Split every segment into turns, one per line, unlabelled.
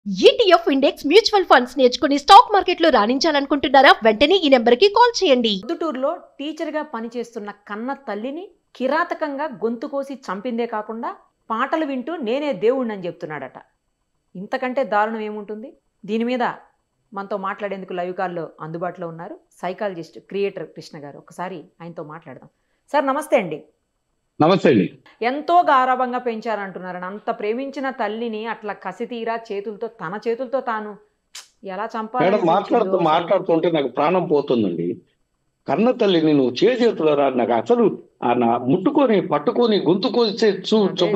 ETF index mutual funds నేర్చుకుని stock మార్కెట్లో రాణించాలనుకుంటున్నారా? వెంటనే ఈ నెంబర్కి కాల్ చేయండి.
పొద్దుటూరులో టీచర్గా పనిచేస్తున్న కన్న తల్లిని కిరాతకంగా గొంతు కోసి చంపిందే కాకుండా పాటలు వింటూ నేనే దేవుణ్ణని చెప్తున్నాడట. ఇంతకంటే దారుణం ఏముంటుంది? దీని మీద మనతో మాట్లాడేందుకు లైవ్ కాల్లో అందుబాటులో ఉన్నారు సైకాలజిస్ట్, క్రియేటర్ కృష్ణ గారు. ఒకసారి ఆయనతో మాట్లాడదాం. సార్ నమస్తే అండి.
నమస్తే అండి.
ఎంతో గారాభంగా పెంచారంటున్నారని, అంత ప్రేమించిన తల్లిని అట్లా కసి తీరా తన చేతులతో తాను ఎలా చంపాలి?
మాట్లాడుతుంటే నాకు ప్రాణం పోతుందండి. కన్న తల్లిని నువ్వు చేతులరా, నాకు అసలు ముట్టుకొని పట్టుకొని గొంతు కోసే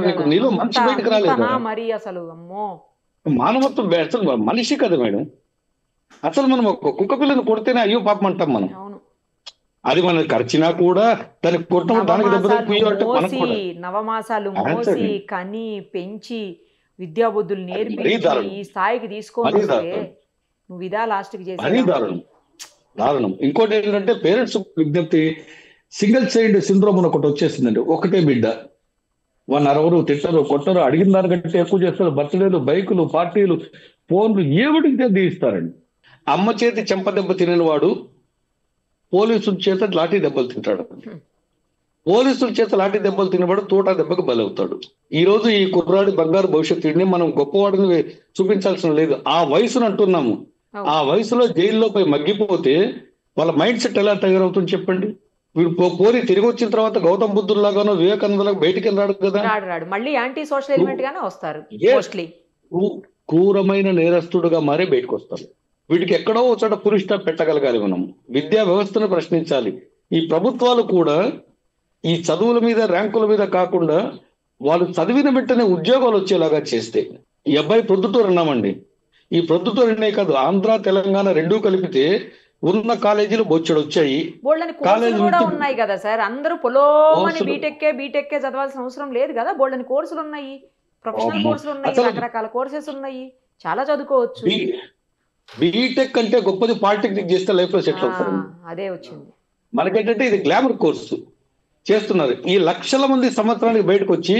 నీకు నీలో మంచి బయటకు రాలేదు.
మరి అసలు అమ్మో,
మానవత్వం అసలు మనిషి కదా మేడం. అసలు మనం ఒక కుక్క పిల్లని కొడితేనే అయ్యో పాపం అంటాం మనం. అది మనం ఖర్చినా కూడా దానికి కొట్టడం, దానికి
నవమాసాలు మోసి కని పెంచి విద్యాబుద్ధులు నేర్పి ఈ స్థాయికి తీసుకొని నువ్వు ఇదా లాస్ట్ కి చేసి
దారుణం. ఇంకోటి ఏంటంటే పేరెంట్స్ విజ్ఞప్తి, సింగిల్ చైల్డ్ సిండ్రోమ్ ఒకటి వచ్చేసిందండి. ఒకటే బిడ్డ, వాళ్ళు అరవరు తిట్టరు కొట్టరు, అడిగిన దానికంటే ఎక్కువ చేస్తారు. బర్త్డేలు, బైకులు, పార్టీలు, ఫోన్లు ఏమిటికి తీస్తారండి. అమ్మ చేతి చెంప దెబ్బ తినని వాడు పోలీసుల చేత లాఠీ దెబ్బలు తింటాడు. పోలీసుల చేత లాఠీ దెబ్బలు తినవాడు తోట దెబ్బకు బలవుతాడు. ఈ రోజు ఈ కుర్రాడి బంగారు భవిష్యత్తుని మనం గొప్పవాడిని చూపించాల్సిన లేదు. ఆ వయసును అంటున్నాము. ఆ వయసులో జైల్లో పోయి మగ్గిపోతే వాళ్ళ మైండ్ సెట్ ఎలా తయారవుతుంది చెప్పండి. వీడు పోరి తిరిగి వచ్చిన తర్వాత గౌతమ్ బుద్ధుల్లాగానో వివేకానందలాగా బయటికి రాడు కదా.
మళ్ళీ యాంటీ సోషల్ ఎలిమెంట్ గానే వస్తారు.
క్రూరమైన నేరస్తుడుగా మారే బయటకు వస్తారు. వీటికి ఎక్కడో చోట పురుష పెట్టగలగాలి. మనం విద్యా వ్యవస్థను ప్రశ్నించాలి. ఈ ప్రభుత్వాలు కూడా ఈ చదువుల మీద, ర్యాంకుల మీద కాకుండా వాళ్ళు చదివిన వెంటనే ఉద్యోగాలు వచ్చేలాగా చేస్తే. ఈ అబ్బాయి ప్రొద్దుటూరు అన్నామండి. ఈ ప్రొద్దుటూరు అనే కాదు, ఆంధ్ర తెలంగాణ రెండూ కలిపితే ఉన్న కాలేజీలు బొచ్చడు వచ్చాయి.
కాలేజీలు కూడా ఉన్నాయి కదా సార్. అందరూ పొలోమని బీటెక్కే చదవాల్సిన అవసరం లేదు కదా. బోల్డని కోర్సులు ఉన్నాయి, ప్రొఫెషనల్ కోర్సులు ఉన్నాయి, రకరకాల కోర్సెస్ ఉన్నాయి, చాలా చదువుకోవచ్చు.
బీటెక్ అంటే గొప్పది పాలిటెక్నిక్ చేస్తే లైఫ్ లో సెటిల్ అవుతారు.
అదే వచ్చింది
మనకేంటంటే ఇది గ్లామర్ కోర్సు చేస్తున్నారు. ఈ లక్షల మంది సంవత్సరానికి బయటకు వచ్చి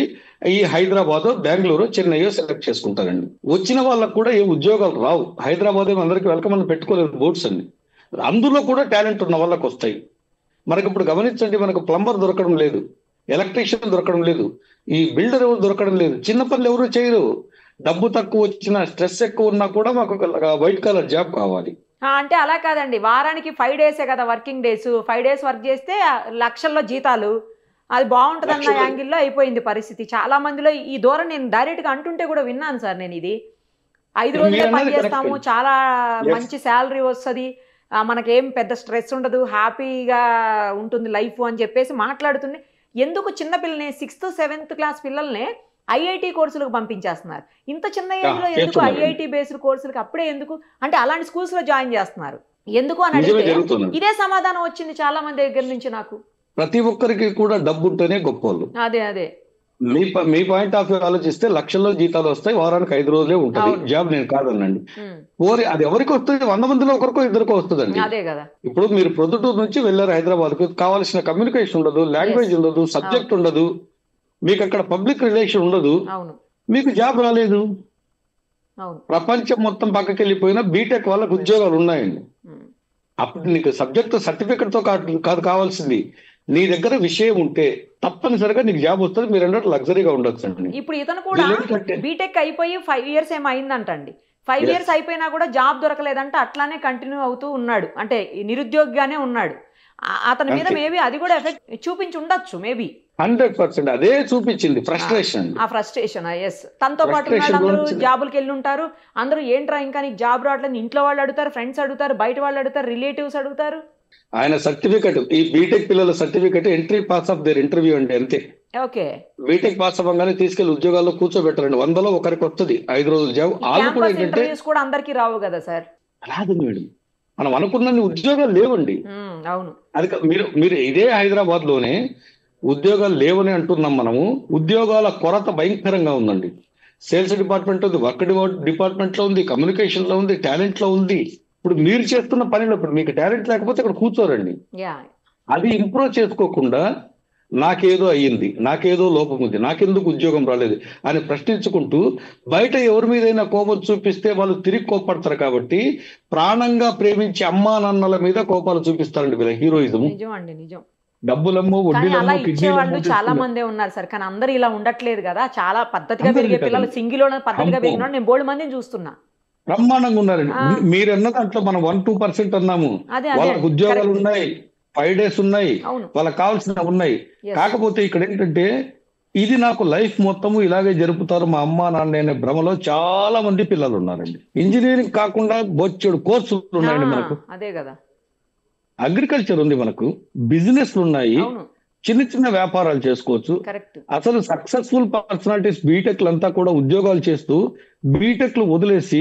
ఈ హైదరాబాద్, బెంగళూరు, చెన్నై సెలెక్ట్ చేసుకుంటారండి. వచ్చిన వాళ్ళకు కూడా ఏ ఉద్యోగాలు రావు. హైదరాబాద్ ఏమో అందరికి వెల్కమ్ అని పెట్టుకోలేదు బోర్డ్స్ అండి. అందులో కూడా టాలెంట్ ఉన్న వాళ్ళకి వస్తాయి. మనకి ఇప్పుడు గమనించండి, మనకు ప్లంబర్ దొరకడం లేదు, ఎలక్ట్రీషియన్ దొరకడం లేదు, ఈ బిల్డర్ ఎవరు దొరకడం లేదు, చిన్న పనులు ఎవరు చేయరు. డబ్బు తక్కువ వచ్చినా, స్ట్రెస్ ఎక్కువ ఉన్నా కూడా మాకు వైట్ కలర్ జాబ్ కావాలి.
అంటే అలా కాదండి, వారానికి 5 డేసే కదా వర్కింగ్ డేస్. 5 డేస్ వర్క్ చేస్తే లక్షల్లో జీతాలు, అది బాగుంటది అన్న యాంగిల్లో అయిపోయింది పరిస్థితి. చాలా మందిలో ఈ ధోరణి నేను డైరెక్ట్ గా అంటుంటే కూడా విన్నాను సార్. నేను ఇది 5 రోజులే పని చేస్తాము, చాలా మంచి శాలరీ వస్తుంది, మనకేం పెద్ద స్ట్రెస్ ఉండదు, హ్యాపీగా ఉంటుంది లైఫ్ అని చెప్పేసి మాట్లాడుతుంది. ఎందుకు చిన్నపిల్లల్ని 6th 7th క్లాస్ పిల్లల్ని ఐఐటి కోర్సులకు పంపించేస్తున్నారు? ఇంత చిన్న ఏజ్ లో ఎందుకు ఐఐటి బేస్డ్ కోర్సులకు అప్పుడే ఎందుకు? అంటే అలాంటి స్కూల్స్ లో జాయిన్ చేస్తున్నారు ఎందుకు అని అడిగితే ఇదే సమాధానం వచ్చింది చాలా మంది దగ్గర నుంచి నాకు.
ప్రతి ఒక్కరికి కూడా డబ్బు ఉంటేనే గొప్పవాళ్ళు.
అదే
మీ పాయింట్ ఆఫ్ వ్యూ ఆలోచిస్తే లక్షల్లో జీతాలు వస్తాయి, వారానికి 5 రోజులే ఉంటుంది జాబ్. నేను కాదనండి, అది ఎవరికి వస్తుంది? 100 మందిలో ఒకరికో ఇద్దరికో వస్తుందండి.
అదే కదా.
ఇప్పుడు మీరు ప్రొద్దుటూరు నుంచి వెళ్ళారు హైదరాబాద్ కు, కావాల్సిన కమ్యూనికేషన్ ఉండదు, లాంగ్వేజ్ ఉండదు, సబ్జెక్ట్ ఉండదు, మీకు అక్కడ పబ్లిక్ రిలేషన్ ఉండదు, మీకు జాబ్ రాలేదు. ప్రపంచం మొత్తం పక్కకి వెళ్ళిపోయినా బీటెక్ వాళ్ళకి ఉద్యోగాలు ఉన్నాయండి. అప్పుడు నీకు సబ్జెక్ట్ సర్టిఫికెట్ తో కాదు కావాల్సింది, నీ దగ్గర విషయం ఉంటే తప్పనిసరిగా నీకు జాబ్ వస్తుంది. మీరు అన్నట్టు లగ్జరీగా ఉండొచ్చు అండి.
ఇప్పుడు ఇతను కూడా బీటెక్ అయిపోయి 5 years ఏమో అయిందంటండి. 5 years అయిపోయినా కూడా జాబ్ దొరకలేదంటే అట్లానే కంటిన్యూ అవుతూ ఉన్నాడు, అంటే నిరుద్యోగిగానే ఉన్నాడు. అతని మీద మేబీ అది కూడా ఎఫెక్ట్ చూపించి ఉండొచ్చు. మేబీ
100% అదే చూపించింది, ఫ్రస్ట్రేషన్.
ఆ ఫ్రస్ట్రేషన్, ఎస్. తనతో పాటు అందరూ జాబులకి వెళ్ళి ఉంటారు. అందరూ ఏంట్రా ఇంకా నీకు జాబ్ రావట్లేదు, ఇంట్లో వాళ్ళు అడుగుతారు, ఫ్రెండ్స్ అడుగుతారు, బయట వాళ్ళు అడుగుతారు, రిలేటివ్స్ అడుగుతారు.
ఆయన సర్టిఫికెట్, ఈ బీటెక్ పిల్లల certificate entry pass of their interview అండి, అంతే.
ఓకే,
బీటెక్ పాస్ అవ్వగానే తీసుకెళ్లి ఉద్యోగాల్లో కూర్చోబెట్టారండి. 100లో ఒకరికి వస్తుంది 5 రోజులు జాబ్. వాళ్ళు కూడా ఏంటంటే
కూడా అందరికి రావు కదా సార్.
రాదు మేడం, మనం అనుకున్న ఉద్యోగాలు లేవండి.
అవును,
అది మీరు ఇదే హైదరాబాద్ లోనే ఉద్యోగాలు లేవని అంటున్నాం మనము. ఉద్యోగాల కొరత భయంకరంగా ఉందండి. సేల్స్ డిపార్ట్మెంట్ ఉంది, వర్క్ డిపార్ట్మెంట్ లో ఉంది, కమ్యూనికేషన్ లో ఉంది, టాలెంట్ లో ఉంది. ఇప్పుడు మీరు చేస్తున్న పనిలో ఇప్పుడు మీకు టాలెంట్ లేకపోతే ఇక్కడ కూర్చోరండి. అది ఇంప్రూవ్ చేసుకోకుండా నాకేదో అయ్యింది, నాకేదో లోపం ఉంది, నాకెందుకు ఉద్యోగం రాలేదు అని ప్రశ్నించుకుంటూ బయట ఎవరి మీదైనా కోపం చూపిస్తే వాళ్ళు తిరిగి కోపడతారు. కాబట్టి ప్రాణంగా ప్రేమించే అమ్మా నాన్నల మీద కోపాలు చూపిస్తారండి వీళ్ళ హీరోయిజం.
నిజం అండి, నిజం.
డబ్బులమ్మో
కానీ అలా
వడ్డీలమ్మో
ఇచ్చేవాళ్ళు
కిడ్నీలమ్మో
చాలా
తీసుకున్నారు.
మందే ఉన్నారు సార్. కానీ అందరూ ఇలా ఉండట్లేదు కదా. చాలా పద్ధతిగా
అందరూ
పెరిగే పిల్లలు,
కదండి.
సింగిల్ పద్ధతిగా
అమ్మో.
పెరిగిన వాళ్ళు నేను బోల్డ్ మందిని చూస్తున్నా.
బ్రహ్మాండంగా ఉన్నారండి.
ఆ.
మీరన్న దాంట్లో మనం 1-2% అన్నాము.
అదే
వాళ్ళకు ఉద్యోగాలు
correct.
ఉన్నాయి, 5 days ఉన్నాయి,
అవును.
వాళ్ళకి కావాల్సిన ఉన్నాయి.
Yes.
కాకపోతే ఇక్కడ ఏంటంటే ఇది నాకు లైఫ్ మొత్తము ఇలాగే జరుపుతారు మా అమ్మ నాన్న అనే భ్రమలో చాలా మంది పిల్లలు ఉన్నారండి. ఇంజనీరింగ్ కాకుండా బొచ్చెడు కోర్సులు ఉన్నాయండి మనకు.
అదే కదా.
అగ్రికల్చర్ ఉంది, మనకు బిజినెస్లు ఉన్నాయి,
అవును,
చిన్న చిన్న వ్యాపారాలు చేసుకోవచ్చు.
కరెక్ట్.
అసలు సక్సెస్ఫుల్ పర్సనాలిటీస్ బీటెక్లు అంతా కూడా ఉద్యోగాలు చేస్తూ బీటెక్లు వదిలేసి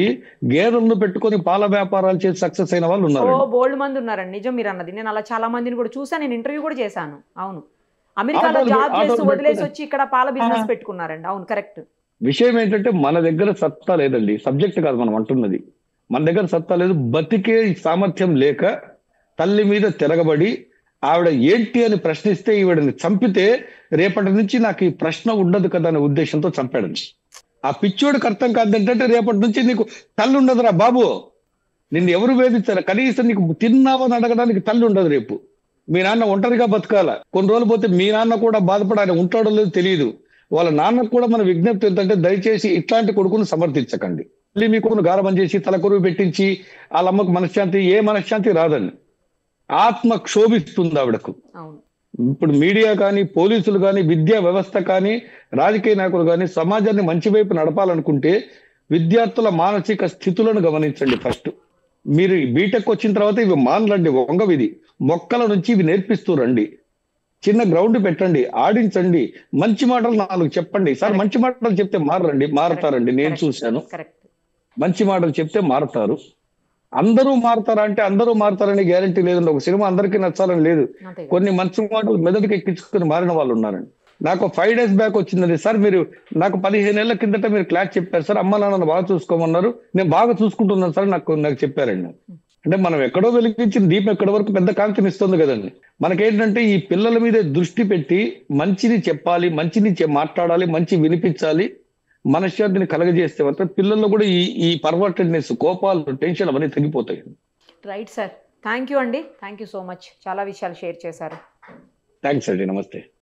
గేదెలను పెట్టుకొని పాల వ్యాపారాలు చేసి సక్సెస్ అయిన వాళ్ళు ఉన్నారు.
బోల్డ్ మంది ఉన్నారండి. నిజం మీరు అన్నది. నేను అలా చాలా మందిని కూడా చూసాను. నేను ఇంటర్వ్యూ కూడా చేశాను. అవును, అమెరికాలో
ఆటోలు-
జాబ్ చేస్తూ
ఆటోలు
వదిలేసి
పెట్టుకుని-
వచ్చి ఇక్కడ పాల బిజినెస్ పెట్టుకున్నారండి. అవును, కరెక్ట్.
విషయం ఏంటంటే మన దగ్గర సత్తా లేదండి, సబ్జెక్ట్ కాదు మనం అంటున్నది. మన దగ్గర సత్తా లేదు, బతికే సామర్థ్యం లేక తల్లి మీద తిరగబడి ఆవిడ ఏంటి అని ప్రశ్నిస్తే ఈవిడని చంపితే రేపటి నుంచి నాకు ఈ ప్రశ్న ఉండదు కదా అనే ఉద్దేశంతో చంపాడండి. ఆ పిచ్చోడికి అర్థం కాదంటే రేపటి నుంచి నీకు తల్లి ఉండదురా బాబు, నిన్ను ఎవరు వేధించారు, కనీసం నీకు తిన్నావని అడగడానికి తల్లి ఉండదు. రేపు మీ నాన్న ఒంటరిగా బతకాల, కొన్ని రోజులు పోతే మీ నాన్న కూడా బాధపడాలి, ఉంటాడో లేదో తెలియదు. వాళ్ళ నాన్నకు కూడా మన విజ్ఞప్తి ఏంటంటే దయచేసి ఇట్లాంటి కొడుకును సమర్థించకండి. మళ్ళీ మీకు గారబం చేసి తలకొరువు పెట్టించి వాళ్ళ అమ్మకు మనశ్శాంతి, ఏ మనశ్శాంతి రాదండి. ఆత్మ క్షోభిస్తుంది ఆవిడకు.
అవును,
ఇప్పుడు మీడియా కానీ, పోలీసులు కానీ, విద్యా వ్యవస్థ కానీ, రాజకీయ నాయకులు కానీ సమాజాన్ని మంచి వైపు నడపాలనుకుంటే విద్యార్థుల మానసిక స్థితులను గమనించండి. ఫస్ట్ మీరు బీటెక్ వచ్చిన తర్వాత ఇవి మానలండి, వంగవిది మొక్కల నుంచి ఇవి నేర్పిస్తూ రండి. చిన్న గ్రౌండ్ పెట్టండి, ఆడించండి, మంచి మాటలు 4 చెప్పండి. సార్ మంచి మాటలు చెప్తే మారతారండి. నేను చూశాను,
కరెక్ట్.
మంచి మాటలు చెప్తే మారతారు. అందరూ మారతారా అంటే అందరూ మారతారని గ్యారంటీ లేదండి. ఒక సినిమా అందరికీ నచ్చాలని లేదు.
అంతే కదా.
కొన్ని మంచి మాటలు మెదడుకి ఎక్కించుకుని మారిన వాళ్ళు ఉన్నారండి. నాకు 5 days బ్యాక్ వచ్చిందండి, సార్ మీరు నాకు 15 ఏళ్ల కిందట మీరు క్లాస్ చెప్పారు సార్, అమ్మ నాన్నను బాగా చూసుకోమన్నారు, నేను బాగా చూసుకుంటున్నాను సార్ నాకు చెప్పారండి. అంటే మనం ఎక్కడో వెలిగించిన దీపం ఎక్కడి వరకు పెద్ద కాంతిని ఇస్తుంది కదండి. మనకేంటంటే ఈ పిల్లల మీద దృష్టి పెట్టి మంచిని చెప్పాలి, మంచిని మాట్లాడాలి, మంచి వినిపించాలి, మనశ్శాంతిని కలగజేస్తే మాత్రం పిల్లల్లో కూడా ఈ పర్వర్టెడ్నెస్, కోపాలు, టెన్షన్ అవన్నీ తగ్గిపోతాయి.
Right sir. థ్యాంక్ యూ అండి, థ్యాంక్ యూ సో మచ్. చాలా విషయాలు షేర్ చేశారు.
థ్యాంక్స్ అండి, నమస్తే.